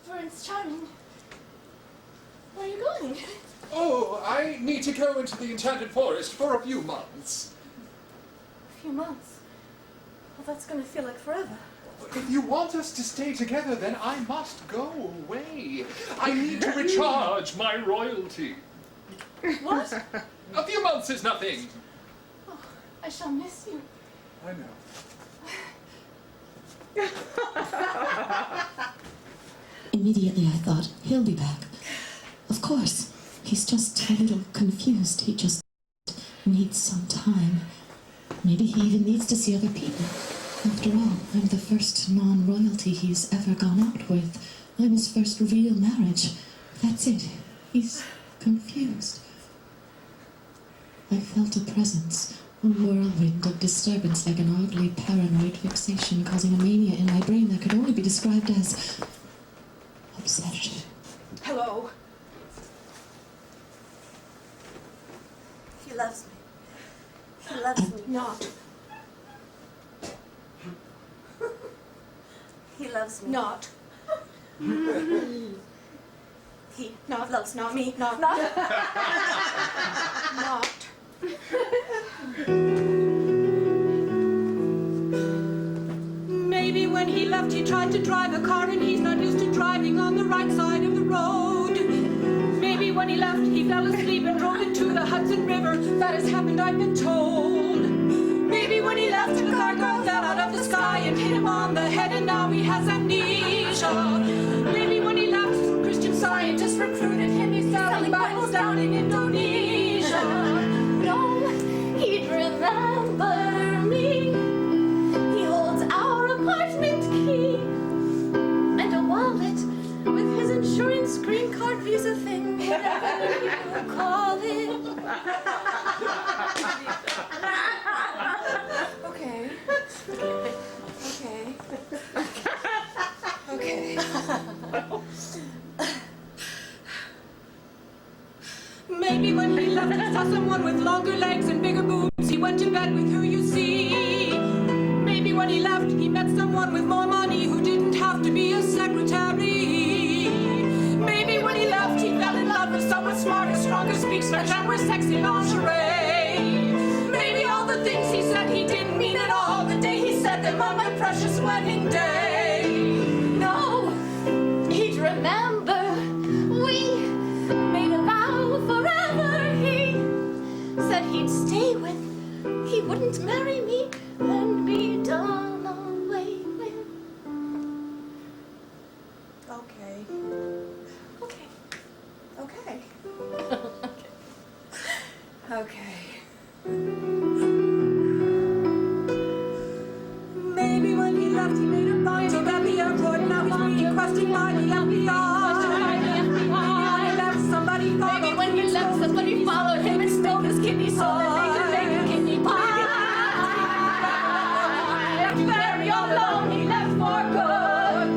Prince Charming, where are you going? Oh, I need to go into the Enchanted Forest for a few months. A few months? Well, that's going to feel like forever. If you want us to stay together, then I must go away. I need to recharge my royalty. What? A few months is nothing. Oh, I shall miss you. I know. Immediately I thought, he'll be back. Of course. He's just a little confused. He just needs some time. Maybe he even needs to see other people. After all, I'm the first non-royalty he's ever gone out with. I'm his first real marriage. That's it. He's confused. I felt a presence, a whirlwind of disturbance, like an oddly paranoid fixation causing a mania in my brain that could only be described as obsession. Hello. He loves me. He loves me not. He loves me not. He not loves not me not. Not. Maybe when he left he tried to drive a car and he's not used to driving on the right side of the road. Maybe when he left he fell asleep and drove into the Hudson River. That has happened, I've been told. Maybe when he left a gargoyle fell out of the sky and hit him on the head and now he has amnesia. Maybe when he left some Christian scientists recruited him, he's selling Bibles down in Indonesia. No, he'd remember me. He holds our apartment key and a wallet with his insurance, green card, visa thing, whatever you call it. Okay. Maybe when he left he saw someone with longer legs and bigger boobs. He went to bed with her, you see. Maybe when he left he met someone with more money who didn't have to be a secretary. Maybe when he left he fell in love with someone smarter, stronger, speaks French and wears sexy lingerie. Maybe all the things he said he didn't mean at all the day he said them on my precious wedding day. No, he'd remember. We made a vow forever. He said he'd stay with. He wouldn't marry me and be done away with. Okay. Maybe when he left he made a bind at the airport. Now he's being questioned by the FBI. Maybe when he left somebody followed him. Maybe when he left somebody followed him and stole his kidney stone and made him make a kidney pie. Very alone, he left for good.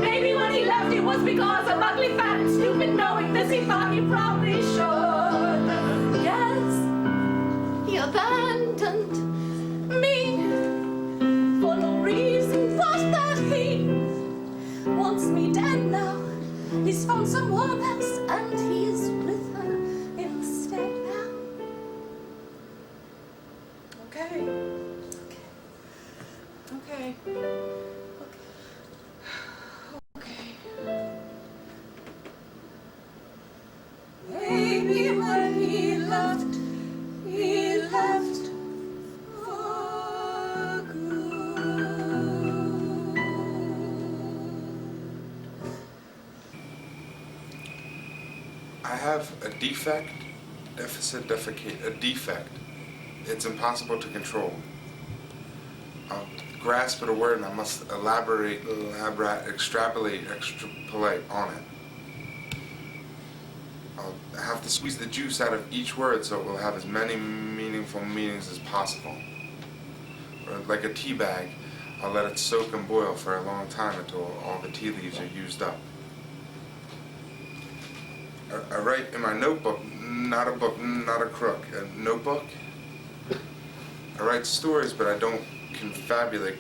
Maybe when he left it was because I'm ugly, fat, and stupid. Knowing this, he thought he probably should. Yes, he abandoned me for no reason but that he wants me dead now. He's found someone else and he's with her instead now. Okay. Maybe when he left for good. I have a defect, a defect. It's impossible to control. I'll grasp at a word and I must extrapolate on it. I'll have to squeeze the juice out of each word so it will have as many meaningful meanings as possible. Or like a tea bag, I'll let it soak and boil for a long time until all the tea leaves are used up. I write in my notebook, not a book, not a crook, a notebook. I write stories, but I don't contortionate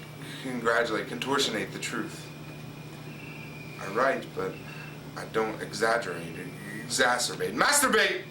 the truth. I write, but I don't exaggerate, exacerbate, masturbate!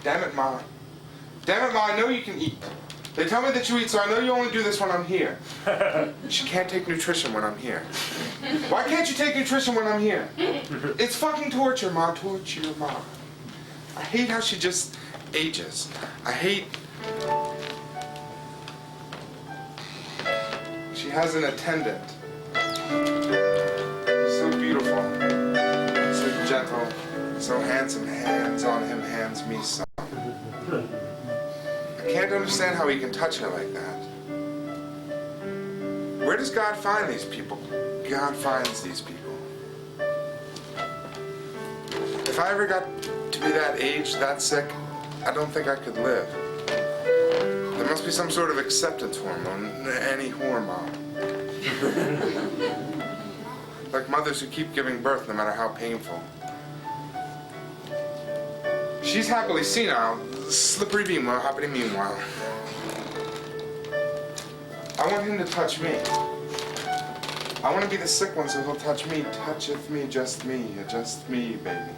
Damn it, Ma. Damn it, Ma, I know you can eat. They tell me that you eat, so I know you only do this when I'm here. She can't take nutrition when I'm here. Why can't you take nutrition when I'm here? It's fucking torture, Ma. Torture, Ma. I hate how she just ages. I hate... She has an attendant. So beautiful. So gentle. So handsome. Hands on him, hands me some. I can't understand how he can touch her like that. Where does God find these people? God finds these people. If I ever got to be that age, that sick, I don't think I could live. There must be some sort of acceptance hormone, any hormone. Like mothers who keep giving birth no matter how painful. She's happily senile, slippery beam while happening meanwhile. I want him to touch me. I want to be the sick one so he'll touch me. Toucheth me, just me, baby.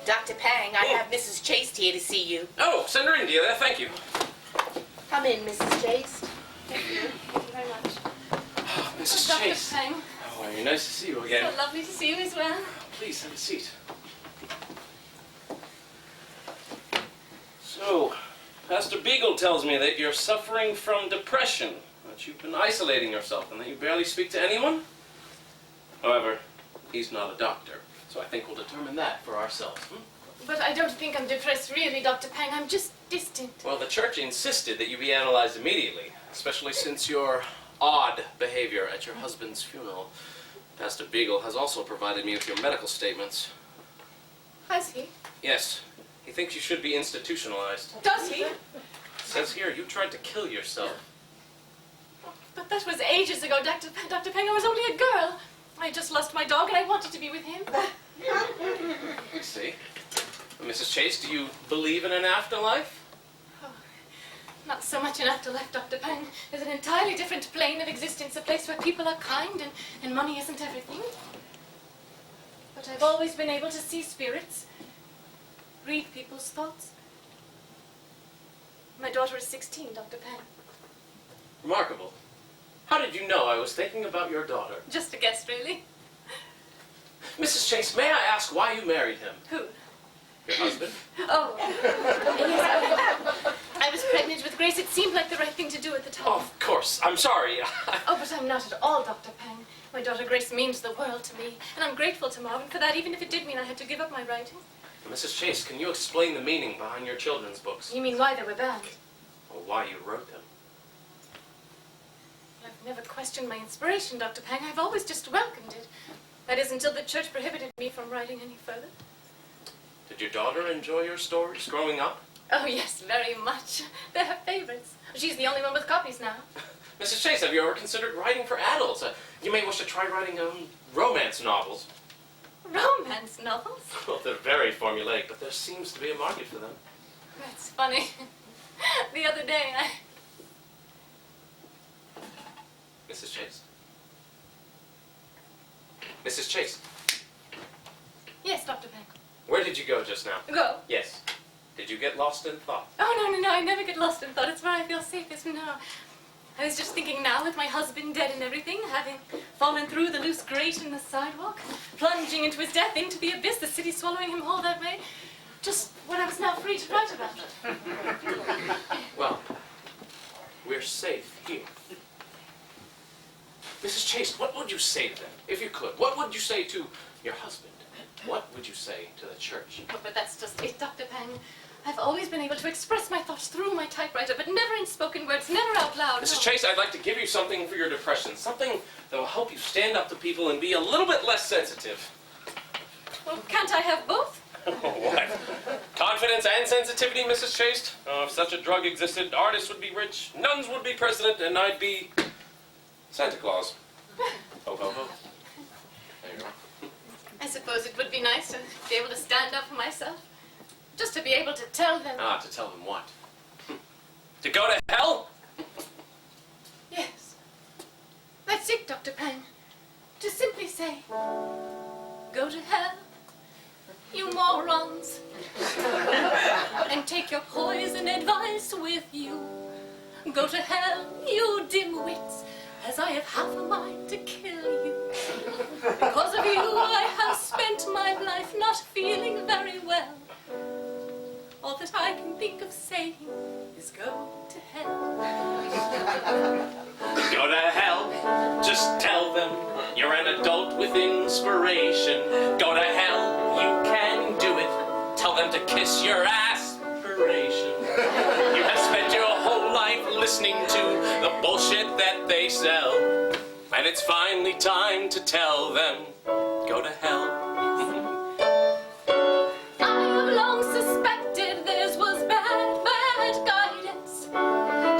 Dr. Pang, I have Mrs. Chase here to see you. Oh, send her in, Delia. Thank you. Come in, Mrs. Chase. Thank you. Thank you very much. Oh, Mrs. Dr. Chase. Pang. Oh, very nice to see you again. So lovely to see you as well. Please, have a seat. So, Pastor Beagle tells me that you're suffering from depression, that you've been isolating yourself, and that you barely speak to anyone. However, he's not a doctor, so I think we'll determine that for ourselves. But I don't think I'm depressed really, Dr. Pang. I'm just distant. Well, the church insisted that you be analyzed immediately, especially since your odd behavior at your husband's funeral. Pastor Beagle has also provided me with your medical statements. Has he? Yes. He thinks you should be institutionalized. Does he? It says here you tried to kill yourself. But that was ages ago, Dr. Pang. I was only a girl. I just lost my dog and I wanted to be with him. I see. Mrs. Chase, do you believe in an afterlife? Oh, not so much an afterlife, Dr. Pang. There's an entirely different plane of existence, a place where people are kind and money isn't everything. But I've always been able to see spirits, read people's thoughts. My daughter is 16, Dr. Pang. Remarkable. How did you know I was thinking about your daughter? Just a guess, really. Mrs. Chase, may I ask why you married him? Who? Your husband? Oh, yes, I was pregnant with Grace. It seemed like the right thing to do at the time. Oh, of course. I'm sorry. Oh, but I'm not at all, Dr. Pang. My daughter Grace means the world to me, and I'm grateful to Marvin for that, even if it did mean I had to give up my writing. Mrs. Chase, can you explain the meaning behind your children's books? You mean why they were banned? Or why you wrote them? I've never questioned my inspiration, Dr. Pang. I've always just welcomed it. That is, until the church prohibited me from writing any further. Did your daughter enjoy your stories growing up? Oh, yes, very much. They're her favorites. She's the only one with copies now. Mrs. Chase, have you ever considered writing for adults? You may wish to try writing romance novels. Romance novels? Well, they're very formulaic, but there seems to be a market for them. That's funny. The other day, Mrs. Chase. Mrs. Chase. Yes, Dr. Pang. Where did you go just now? Go. Yes. Did you get lost in thought? Oh, no, I never get lost in thought. It's where I feel safest now. I was just thinking now, with my husband dead and everything, having fallen through the loose grate in the sidewalk, plunging into his death into the abyss, the city swallowing him whole that way, just what I was now free to write about. Well, we're safe here. Mrs. Chase, what would you say to them, if you could? What would you say to your husband? What would you say to the church? Oh, but that's just it, Dr. Pang. I've always been able to express my thoughts through my typewriter, but never in spoken words, never out loud. Mrs. No. Chase, I'd like to give you something for your depression, something that will help you stand up to people and be a little bit less sensitive. Well, can't I have both? What? Confidence and sensitivity, Mrs. Chase? Oh, if such a drug existed, artists would be rich, nuns would be president, and I'd be Santa Claus. Ho, ho, ho. There you are. I suppose it would be nice to be able to stand up for myself. Just to be able to tell them. Ah, to tell them what? To go to hell? Yes. That's it, Dr. Pang. To simply say, go to hell, you morons, and take your poison advice with you. Go to hell, you dim-wits, as I have half a mind to kill you. Because of you, I have spent my life not feeling very well. All that I can think of saying is go to hell. Go to hell, just tell them you're an adult with inspiration. Go to hell, you can do it. Tell them to kiss your aspiration. You have spent your whole life listening to the bullshit that they sell. And it's finally time to tell them, go to hell. I have long suspected this was bad guidance,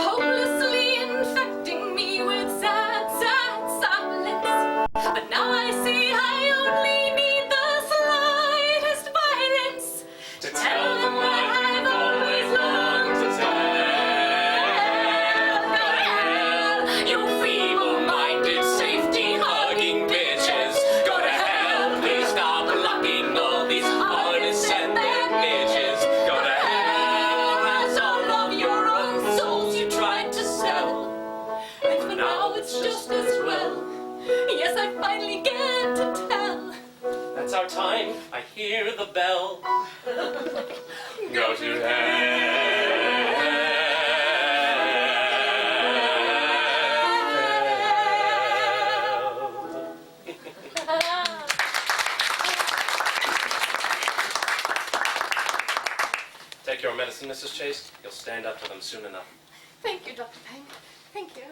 hopelessly infecting me with sad silence. But now I see I only need the slightest violence to tell them what I've always longed to tell. Go to hell, you feeble-minded, safety-hugging bitches. Go to hell, please stop blocking all these artists and their niches. Go to hell, as all of your own souls you tried to sell. And for now it's just as well. Yes, I finally get to tell. That's our time. I hear the bell. Go to hell. Take your medicine, Mrs. Chase. You'll stand up to them soon enough. Thank you, Dr. Pang. Thank you.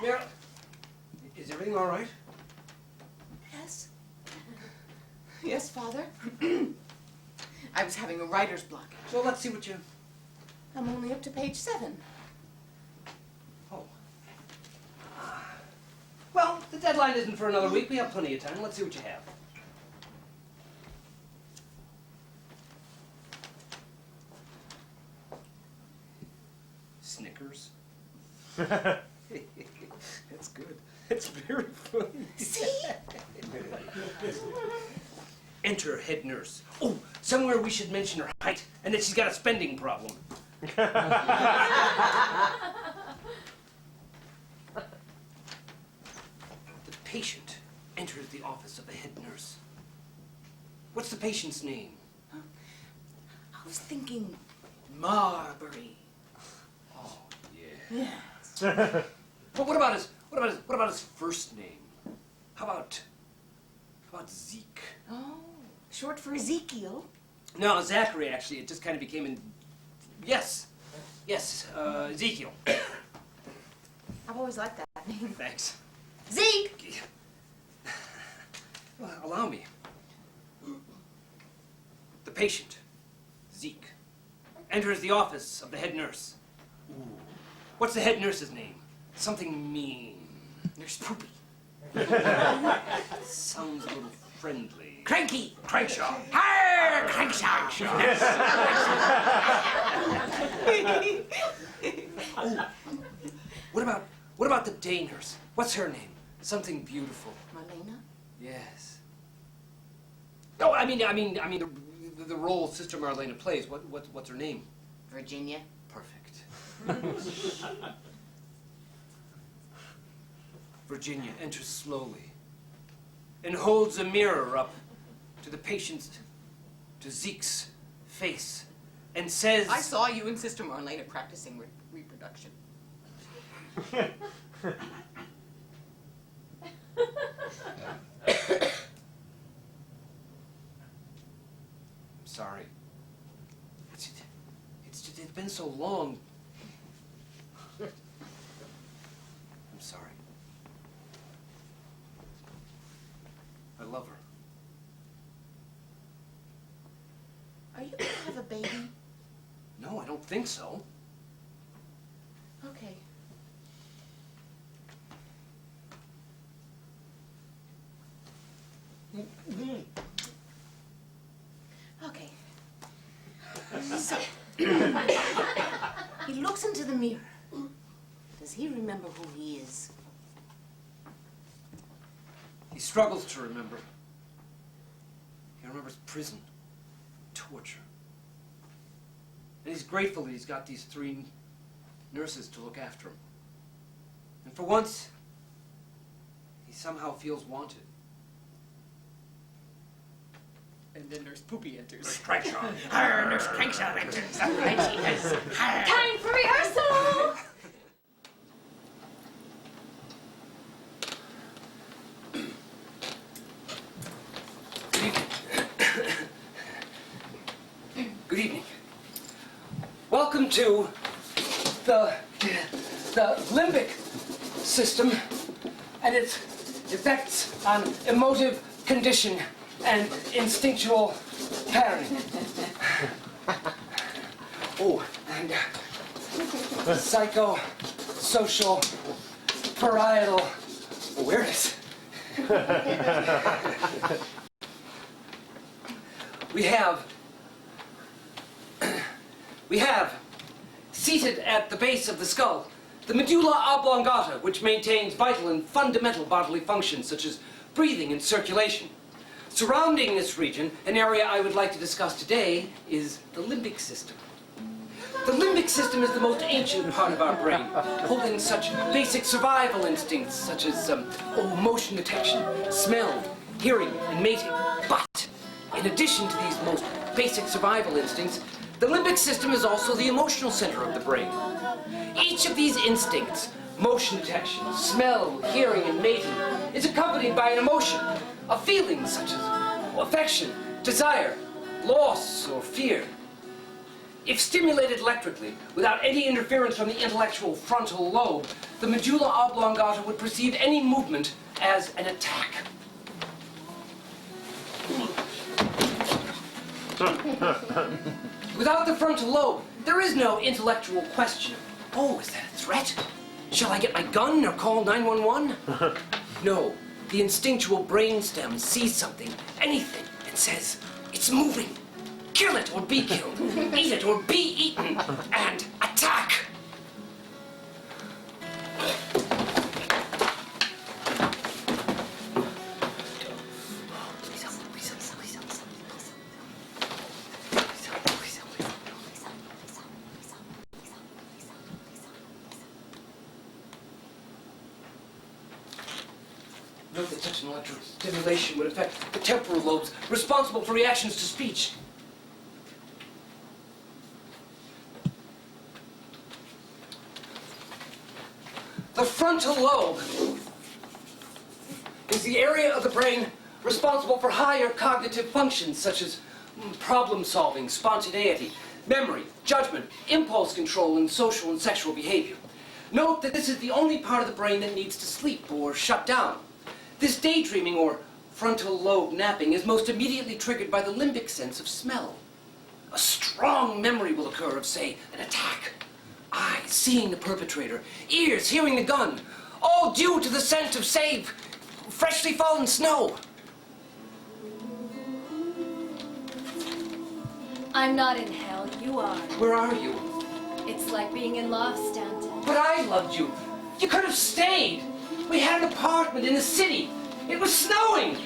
Mary, is everything all right? Yes. Yes, Father. I was having a writer's block. So let's see what you... I'm only up to page 7. Oh. Well, the deadline isn't for another week. We have plenty of time. Let's see what you have. Snickers. That's good. That's very funny. See? Enter head nurse. Oh, somewhere we should mention her height and that she's got a spending problem. The patient enters the office of the head nurse. What's the patient's name? I was thinking Marbury. Oh, yeah. Yes. But what about his first name? How about Zeke? Oh, short for Ezekiel. No, Zachary, actually. It just kind of became Yes, Ezekiel. always liked that name. Thanks. Zeke! Well, allow me. The patient, Zeke, enters the office of the head nurse. Ooh. What's the head nurse's name? Something mean. Nurse Poopy. Sounds a little friendly. Cranky! Crankshaw. Arr, Crankshaw! Oh. What about the day nurse? What's her name? Something beautiful. Marlena? Yes. Oh, I mean the role Sister Marlena plays. What's her name? Virginia. Perfect. Virginia enters slowly and holds a mirror up to the patient's, to Zeke's face, and says, I saw you and Sister Marlena practicing reproduction. I'm sorry. It's been so long. I'm sorry. I love her. Are you gonna have a baby? No, I don't think so. Okay. Okay. So, he looks into the mirror. Does he remember who he is? He struggles to remember. He remembers prison, torture. And he's grateful that he's got these 3 nurses to look after him. And for once, he somehow feels wanted. And then Nurse Poopy enters. Nurse Crankshaw. Nurse Crankshaw enters. Time for rehearsal! Good evening. Welcome to the limbic system and its effects on emotive condition and instinctual patterning. Oh, and psychosocial parietal awareness. We have, seated at the base of the skull, the medulla oblongata, which maintains vital and fundamental bodily functions such as breathing and circulation. Surrounding this region, an area I would like to discuss today, is the limbic system. The limbic system is the most ancient part of our brain, holding such basic survival instincts such as motion detection, smell, hearing, and mating. But, in addition to these most basic survival instincts, the limbic system is also the emotional center of the brain. Each of these instincts, motion detection, smell, hearing, and mating, is accompanied by an emotion, a feeling such as affection, desire, loss, or fear. If stimulated electrically, without any interference from the intellectual frontal lobe, the medulla oblongata would perceive any movement as an attack. Without the frontal lobe, there is no intellectual question. Oh, is that a threat? Shall I get my gun or call 911? No, the instinctual brainstem sees something, anything, and says, it's moving. Kill it or be killed. Eat it or be eaten. And attack! Note that such an electrical stimulation would affect the temporal lobes responsible for reactions to speech. The frontal lobe is the area of the brain responsible for higher cognitive functions such as problem solving, spontaneity, memory, judgment, impulse control, and social and sexual behavior. Note that this is the only part of the brain that needs to sleep or shut down. This daydreaming or frontal lobe napping is most immediately triggered by the limbic sense of smell. A strong memory will occur of, say, an attack. Eyes seeing the perpetrator, ears hearing the gun, all due to the scent of, say, freshly fallen snow. I'm not in hell, you are. Where are you? It's like being in love, Stanton. But I loved you. You could have stayed. We had an apartment in the city. It was snowing.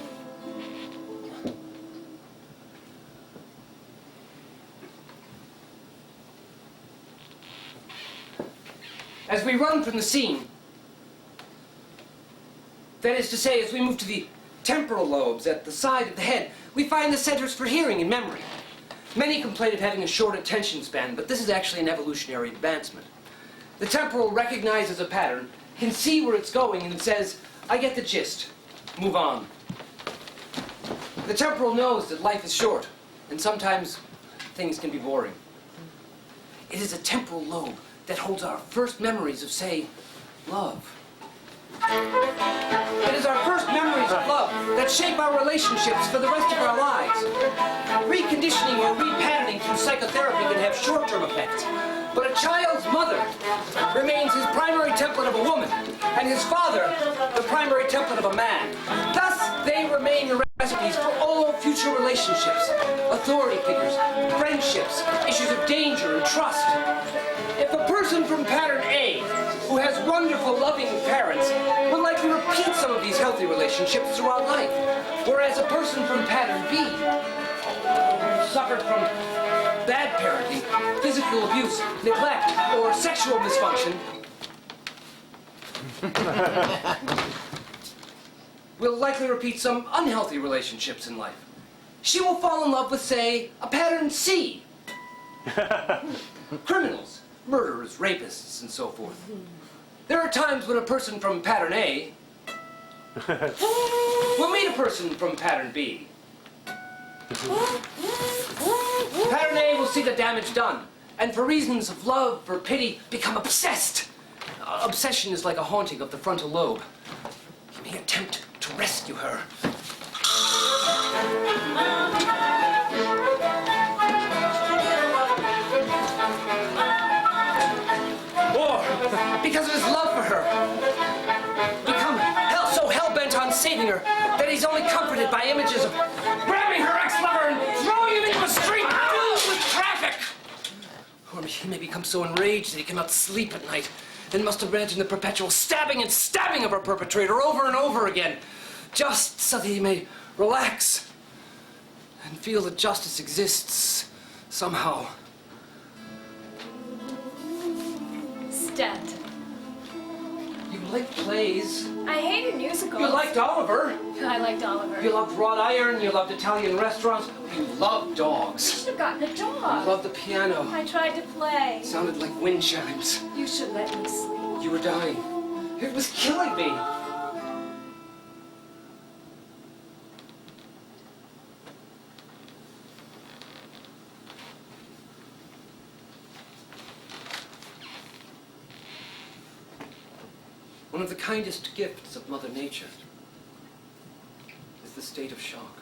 As we run from the scene, that is to say, as we move to the temporal lobes at the side of the head, we find the centers for hearing and memory. Many complain of having a short attention span, but this is actually an evolutionary advancement. The temporal recognizes a pattern, can see where it's going, and says, I get the gist. Move on. The temporal knows that life is short, and sometimes things can be boring. It is a temporal lobe that holds our first memories of, say, love. It is our first memories of love that shape our relationships for the rest of our lives. Reconditioning or repatterning through psychotherapy can have short-term effects, but a child's mother remains his primary template of a woman, and his father the primary template of a man. Thus, they remain the recipes for all future relationships, authority figures, friendships, issues of danger and trust. If a person from pattern A, who has wonderful, loving parents, will likely repeat some of these healthy relationships throughout life, whereas a person from pattern B, who suffered from bad parenting, physical abuse, neglect, or sexual dysfunction, will likely repeat some unhealthy relationships in life. She will fall in love with, say, a pattern C. Criminals, murderers, rapists, and so forth. There are times when a person from pattern A will meet a person from pattern B. Pattern A will see the damage done, and for reasons of love or pity, become obsessed. Obsession is like a haunting of the frontal lobe. He may attempt to rescue her. Or, because of his love for her, become so hell-bent on saving her that he's only comforted by images of grabbing her ex-lover and throwing him into a street filled with traffic. Or he may become so enraged that he cannot sleep at night and must imagine the perpetual stabbing and stabbing of her perpetrator over and over again, just so that he may relax and feel that justice exists somehow. Stanton. You like plays. I hated musicals. You liked Oliver. I liked Oliver. You loved wrought iron. You loved Italian restaurants. You loved I dogs. should have gotten a You dog. loved the piano. I tried to play. It sounded like wind chimes. You should let me sleep. You were dying. It was killing me. One of the kindest gifts of Mother Nature is the state of shock.